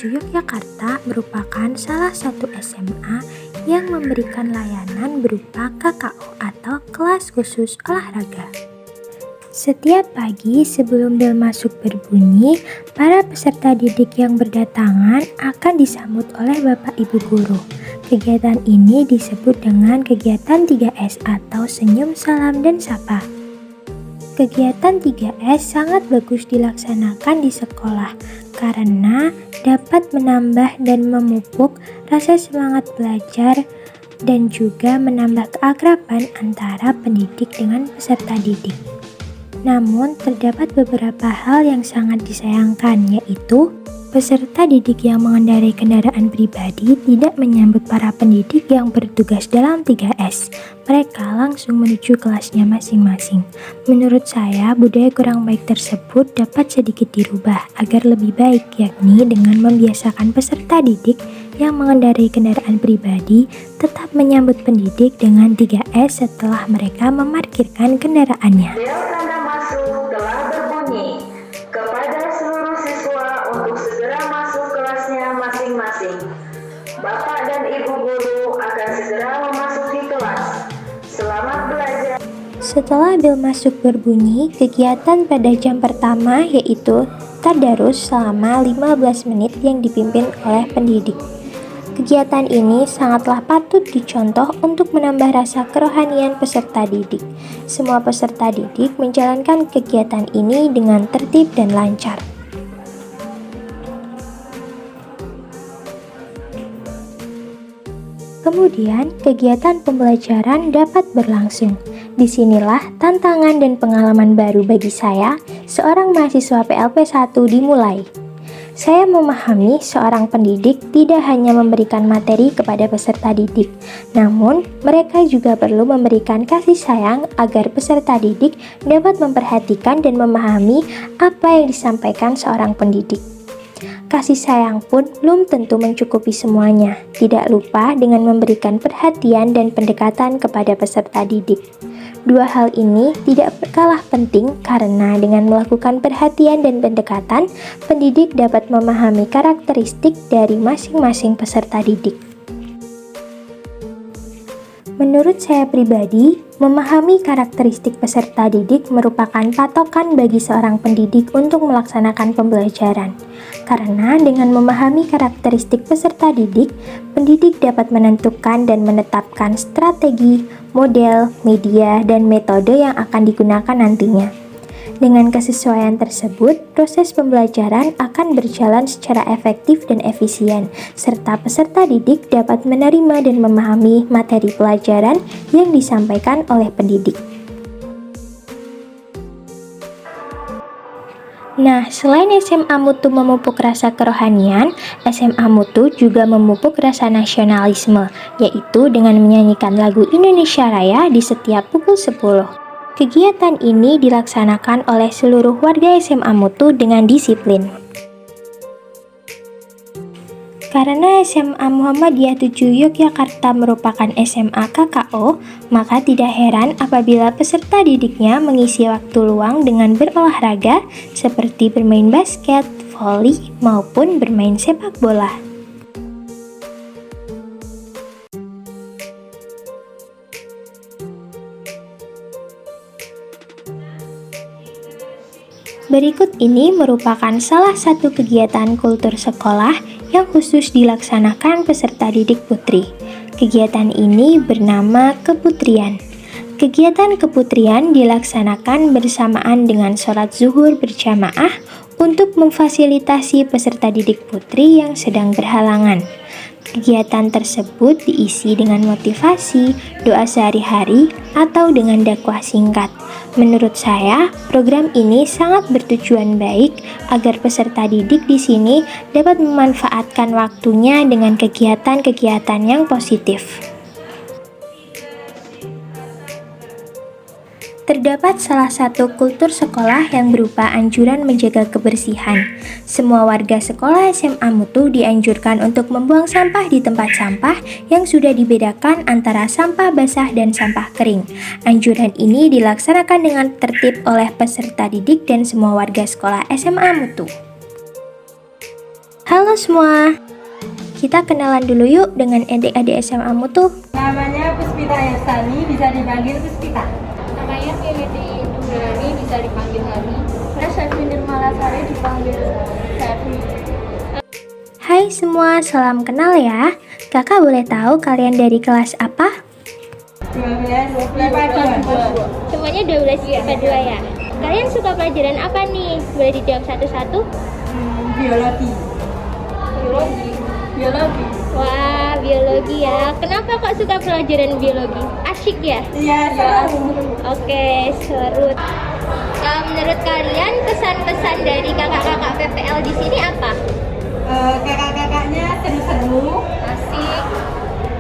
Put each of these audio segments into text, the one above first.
A7 Yogyakarta merupakan salah satu SMA yang memberikan layanan berupa KKO atau kelas khusus olahraga. Setiap pagi sebelum bel masuk berbunyi, para peserta didik yang berdatangan akan disambut oleh Bapak Ibu Guru. Kegiatan ini disebut dengan kegiatan 3S atau senyum, salam, dan sapa. Kegiatan 3S sangat bagus dilaksanakan di sekolah karena dapat menambah dan memupuk rasa semangat belajar dan juga menambah keakraban antara pendidik dengan peserta didik. Namun, terdapat beberapa hal yang sangat disayangkan, yaitu peserta didik yang mengendarai kendaraan pribadi tidak menyambut para pendidik yang bertugas dalam 3S. Mereka langsung menuju kelasnya masing-masing. Menurut saya, budaya kurang baik tersebut dapat sedikit dirubah agar lebih baik, yakni dengan membiasakan peserta didik yang mengendarai kendaraan pribadi tetap menyambut pendidik dengan 3S setelah mereka memarkirkan kendaraannya. Bel tanda masuk telah berbunyi. Kepada seluruh siswa untuk segera masuk kelasnya masing-masing. Bapak dan Ibu Guru akan segera memasuki kelas. Selamat belajar. Setelah bel masuk berbunyi, kegiatan pada jam pertama yaitu tadarus selama 15 menit yang dipimpin oleh pendidik. Kegiatan ini sangatlah patut dicontoh untuk menambah rasa kerohanian peserta didik. Semua peserta didik menjalankan kegiatan ini dengan tertib dan lancar. Kemudian, kegiatan pembelajaran dapat berlangsung. Disinilah tantangan dan pengalaman baru bagi saya, seorang mahasiswa PLP 1 dimulai. Saya memahami seorang pendidik tidak hanya memberikan materi kepada peserta didik, namun mereka juga perlu memberikan kasih sayang agar peserta didik dapat memperhatikan dan memahami apa yang disampaikan seorang pendidik. Kasih sayang pun belum tentu mencukupi semuanya, tidak lupa dengan memberikan perhatian dan pendekatan kepada peserta didik. Dua hal ini tidak kalah penting karena dengan melakukan perhatian dan pendekatan, pendidik dapat memahami karakteristik dari masing-masing peserta didik. Menurut saya pribadi, memahami karakteristik peserta didik merupakan patokan bagi seorang pendidik untuk melaksanakan pembelajaran. Karena dengan memahami karakteristik peserta didik, pendidik dapat menentukan dan menetapkan strategi, model, media, dan metode yang akan digunakan nantinya. Dengan kesesuaian tersebut, proses pembelajaran akan berjalan secara efektif dan efisien, serta peserta didik dapat menerima dan memahami materi pelajaran yang disampaikan oleh pendidik. Nah, selain SMA Mutu memupuk rasa kerohanian, SMA Mutu juga memupuk rasa nasionalisme, yaitu dengan menyanyikan lagu Indonesia Raya di setiap pukul 10. Kegiatan ini dilaksanakan oleh seluruh warga SMA Mutu dengan disiplin. Karena SMA Muhammadiyah 7 Yogyakarta merupakan SMA KKO, maka tidak heran apabila peserta didiknya mengisi waktu luang dengan berolahraga seperti bermain basket, voli, maupun bermain sepak bola. Berikut ini merupakan salah satu kegiatan kultur sekolah yang khusus dilaksanakan peserta didik putri. Kegiatan ini bernama Keputrian. Kegiatan Keputrian dilaksanakan bersamaan dengan sholat zuhur berjamaah untuk memfasilitasi peserta didik putri yang sedang berhalangan. Kegiatan tersebut diisi dengan motivasi, doa sehari-hari, atau dengan dakwah singkat. Menurut saya, program ini sangat bertujuan baik agar peserta didik di sini dapat memanfaatkan waktunya dengan kegiatan-kegiatan yang positif. Terdapat salah satu kultur sekolah yang berupa anjuran menjaga kebersihan. Semua warga sekolah SMA Mutu dianjurkan untuk membuang sampah di tempat sampah yang sudah dibedakan antara sampah basah dan sampah kering. Anjuran ini dilaksanakan dengan tertib oleh peserta didik dan semua warga sekolah SMA Mutu. Halo semua, kita kenalan dulu yuk dengan adik-adik SMA Mutu. Namanya Puspita Yasani, bisa dipanggil Puspita. Namanya Firly Nurani, bisa dipanggil Hani. Syafi Nirmalasari, dipanggil Syafi. Hai semua, salam kenal ya. Kakak boleh tahu kalian dari kelas apa? 12 IPA 2. Semuanya 12 IPA 2 ya. Kalian suka pelajaran apa nih? Boleh dijawab satu-satu? Biologi. Biologi. Wah, biologi ya. Kenapa kok suka pelajaran biologi? Asyik ya? Iya, seru. Oke, seru. Menurut kalian pesan-pesan dari kakak-kakak PPL di sini apa? Kakak-kakaknya seru-seru. Asik.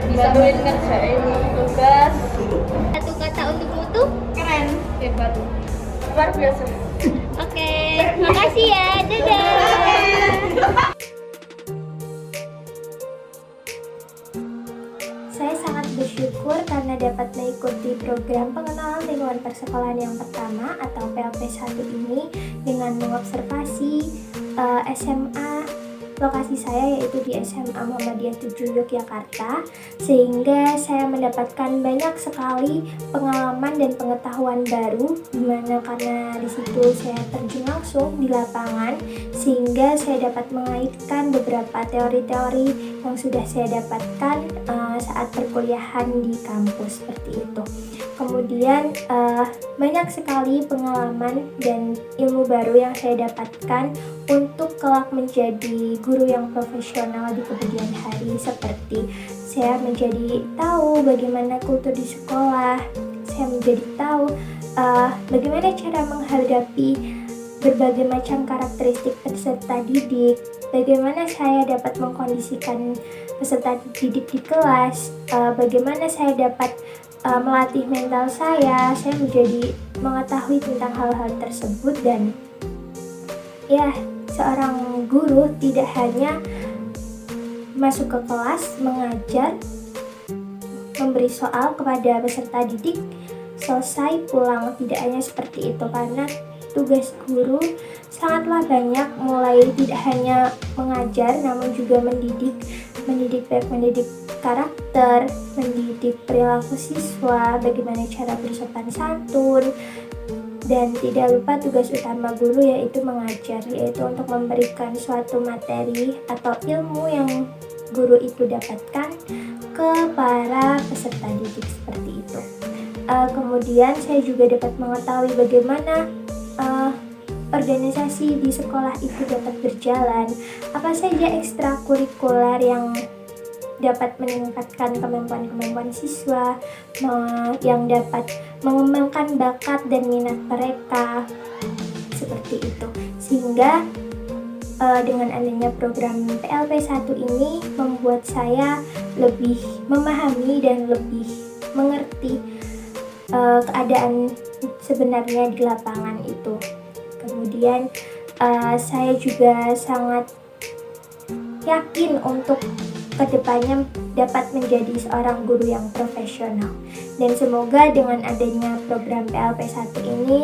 Bisa ngerjain tugas. Satu kata untuk Mutu? Keren. Hebat. Luar biasa. Oke, makasih ya. Dadah. Saya sangat bersyukur karena dapat mengikuti program pengenalan lingkungan persekolahan yang pertama atau PLP 1 ini dengan mengobservasi SMA lokasi saya, yaitu di SMA Muhammadiyah 7 Yogyakarta, sehingga saya mendapatkan banyak sekali pengalaman dan pengetahuan baru, dimana karena di situ saya terjun langsung di lapangan, sehingga saya dapat mengaitkan beberapa teori-teori yang sudah saya dapatkan saat perkuliahan di kampus seperti itu. Kemudian banyak sekali pengalaman dan ilmu baru yang saya dapatkan untuk kelak menjadi guru yang profesional di kemudian hari, seperti saya menjadi tahu bagaimana kultur di sekolah, saya menjadi tahu bagaimana cara menghadapi berbagai macam karakteristik peserta didik, bagaimana saya dapat mengkondisikan peserta didik di kelas, bagaimana saya dapat melatih mental saya menjadi mengetahui tentang hal-hal tersebut. Dan ya, seorang guru tidak hanya masuk ke kelas, mengajar, memberi soal kepada peserta didik, selesai pulang. Tidak hanya seperti itu, karena tugas guru sangatlah banyak, mulai tidak hanya mengajar namun juga mendidik baik mendidik karakter, mendidik perilaku siswa, bagaimana cara bersopan santun, dan tidak lupa tugas utama guru yaitu mengajar, yaitu untuk memberikan suatu materi atau ilmu yang guru itu dapatkan ke para peserta didik seperti itu. Kemudian saya juga dapat mengetahui bagaimana organisasi di sekolah itu dapat berjalan, apa saja ekstrakurikuler yang dapat meningkatkan kemampuan siswa, yang dapat mengembangkan bakat dan minat mereka, seperti itu. Sehingga dengan adanya program PLP 1 ini membuat saya lebih memahami dan lebih mengerti keadaan sebenarnya di lapangan itu. Kemudian saya juga sangat yakin untuk kedepannya dapat menjadi seorang guru yang profesional, dan semoga dengan adanya program PLP 1 ini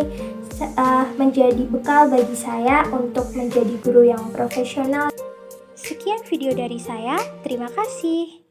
menjadi bekal bagi saya untuk menjadi guru yang profesional. Sekian video dari saya, terima kasih.